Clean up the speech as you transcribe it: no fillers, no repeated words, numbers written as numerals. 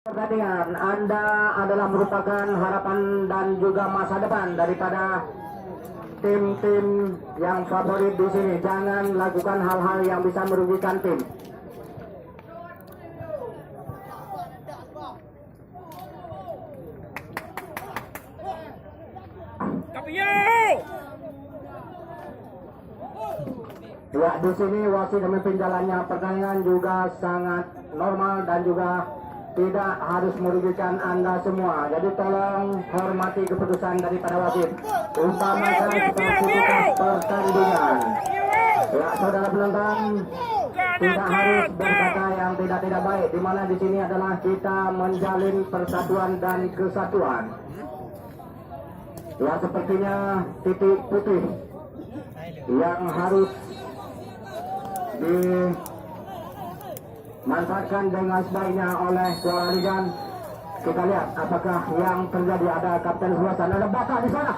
Pertandingan, Anda adalah merupakan harapan dan juga masa depan daripada tim-tim yang favorit di sini. Jangan lakukan hal-hal yang bisa merugikan tim. Ya, di sini wasit memimpin jalannya pertandingan juga sangat normal dan juga tidak harus merugikan Anda semua. Jadi tolong hormati keputusan daripada wasit. Umpamakan sportivitas pertandingan. Ya, saudara penonton, tidak harus berkata yang tidak baik. Di mana di sini adalah kita menjalin persatuan dan kesatuan. Ya, sepertinya titik putih yang harus dimanfaatkan dengan sebaiknya oleh Kuala Ligan. Kita lihat apakah yang terjadi. Ada Kapten sebelah sana, ada Baka di sana.